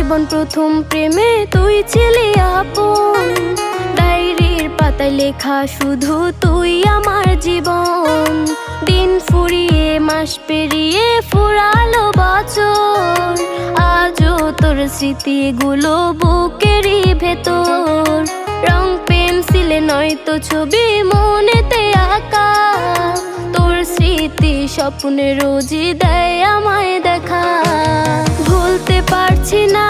জীবন প্রথম প্রেমে তুই ছিলি আপন, ডায়েরির পাতায় লেখা শুধু তুই আমার জীবন। দিন ফুরিয়ে মাস পেরিয়ে ফুরালো বছর, আজও তোর স্মৃতিগুলো বুকেরই ভেতর। রং পেন্সিলে নয়তো ছবি মনেতে আঁকা, তোর স্মৃতি স্বপ্নে রোজই দেয় আমায় দেখা। ভুলতে পারছি না